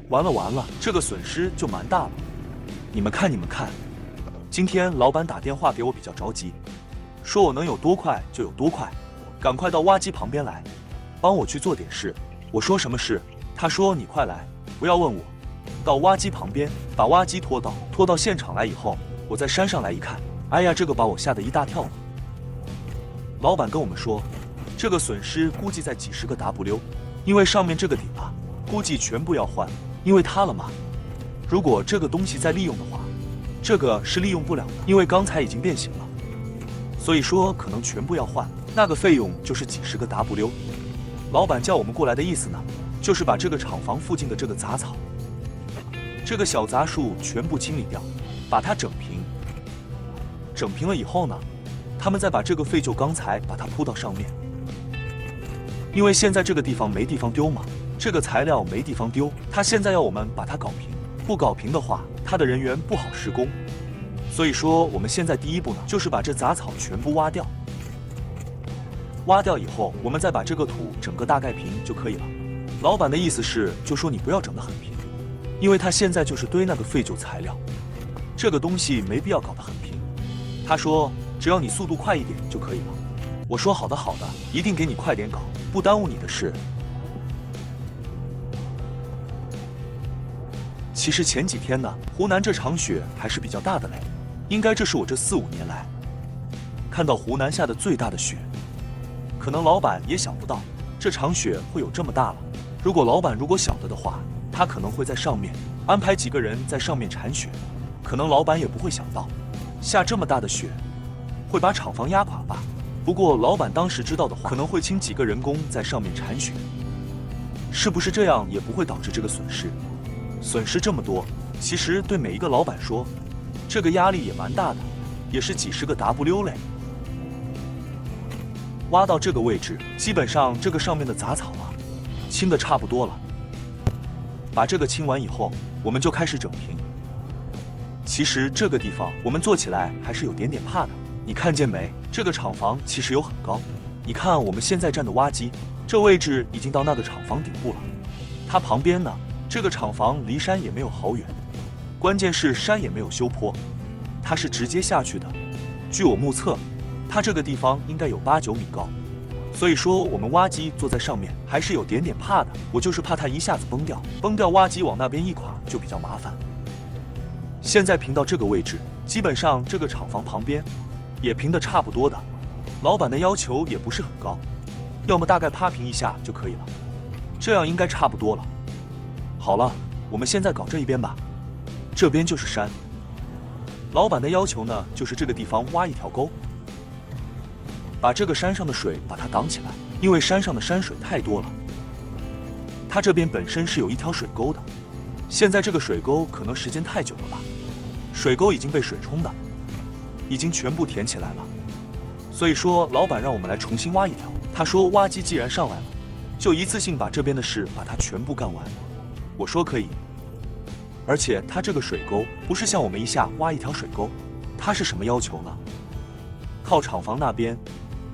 完了完了，这个损失就蛮大了。你们看，今天老板打电话给我比较着急，说我能有多快就有多快，赶快到挖机旁边来，帮我去做点事。我说什么事？他说你快来，不要问我。到挖机旁边，把挖机拖到现场来以后，我在山上来一看，哎呀，这个把我吓得一大跳了。老板跟我们说，这个损失估计在几十个 W， 因为上面这个顶啊，估计全部要换，因为塌了嘛。如果这个东西再利用的话，这个是利用不了的，因为刚才已经变形了，所以说可能全部要换，那个费用就是几十个 W。老板叫我们过来的意思呢，就是把这个厂房附近的这个杂草、这个小杂树全部清理掉，把它整平。整平了以后呢，他们再把这个废旧钢材把它铺到上面，因为现在这个地方没地方丢嘛，这个材料没地方丢，他现在要我们把它搞平，不搞平的话，他的人员不好施工。所以说我们现在第一步呢，就是把这杂草全部挖掉。挖掉以后，我们再把这个土整个大概平就可以了。老板的意思是，就说你不要整得很平，因为他现在就是堆那个废旧材料，这个东西没必要搞得很平。他说，只要你速度快一点就可以了。我说好的，一定给你快点搞，不耽误你的事。其实前几天呢，湖南这场雪还是比较大的嘞，应该这是我这4、5年来看到湖南下的最大的雪。可能老板也想不到这场雪会有这么大了。如果老板晓得的话，他可能会在上面安排几个人在上面铲雪。可能老板也不会想到，下这么大的雪会把厂房压垮吧。不过老板当时知道的话，可能会请几个人工在上面铲雪。是不是这样也不会导致这个损失？损失这么多，其实对每一个老板说，这个压力也蛮大的，也是几十个 W 嘞。挖到这个位置，基本上这个上面的杂草啊，清的差不多了。把这个清完以后，我们就开始整平。其实这个地方我们做起来还是有点怕的。你看见没？这个厂房其实有很高。你看我们现在站的挖机，这位置已经到那个厂房顶部了。它旁边呢，这个厂房离山也没有好远，关键是山也没有修坡，它是直接下去的。据我目测，它这个地方应该有8、9米高，所以说我们挖机坐在上面还是有点怕的。我就是怕它一下子崩掉，挖机往那边一垮就比较麻烦。现在平到这个位置，基本上这个厂房旁边也平的差不多的。老板的要求也不是很高，要么大概趴平一下就可以了，这样应该差不多了。好了，我们现在搞这一边吧，这边就是山。老板的要求呢，就是这个地方挖一条沟，把这个山上的水把它挡起来，因为山上的山水太多了。它这边本身是有一条水沟的，现在这个水沟可能时间太久了吧，水沟已经被水冲的，已经全部填起来了。所以说老板让我们来重新挖一条，他说挖机既然上来了，就一次性把这边的事把它全部干完。我说可以，而且它这个水沟不是像我们一下挖一条水沟，它是什么要求呢？靠厂房那边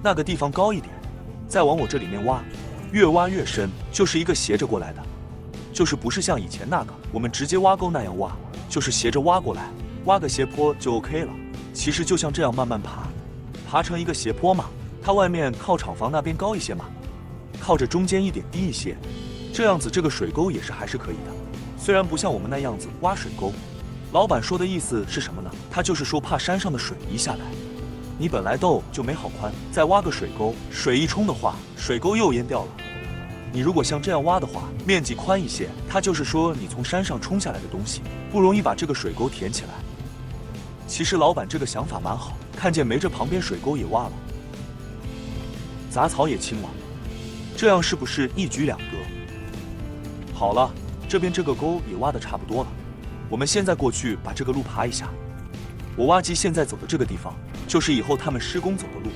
那个地方高一点，再往我这里面挖，越挖越深，就是一个斜着过来的，就是不是像以前那个我们直接挖沟那样挖，就是斜着挖过来，挖个斜坡就 OK 了。其实就像这样慢慢爬成一个斜坡嘛，它外面靠厂房那边高一些嘛，靠着中间一点低一些，这样子这个水沟也是还是可以的。虽然不像我们那样子挖水沟。老板说的意思是什么呢？他就是说怕山上的水一下来，你本来豆就没好宽，再挖个水沟，水一冲的话，水沟又淹掉了。你如果像这样挖的话，面积宽一些，它就是说你从山上冲下来的东西不容易把这个水沟填起来。其实老板这个想法蛮好，看见没？这旁边水沟也挖了，杂草也清了，这样是不是一举两得？好了，这边这个沟也挖得差不多了，我们现在过去把这个路爬一下。我挖机现在走的这个地方，就是以后他们施工走的路。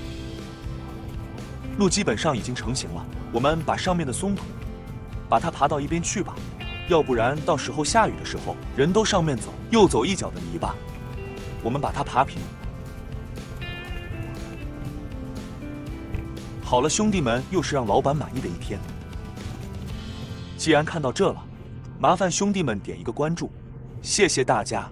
路基本上已经成型了，我们把上面的松土，把它爬到一边去吧，要不然到时候下雨的时候，人都上面走，又走一脚的泥巴。我们把它爬平。好了，兄弟们，又是让老板满意的一天。既然看到这了，麻烦兄弟们点一个关注，谢谢大家。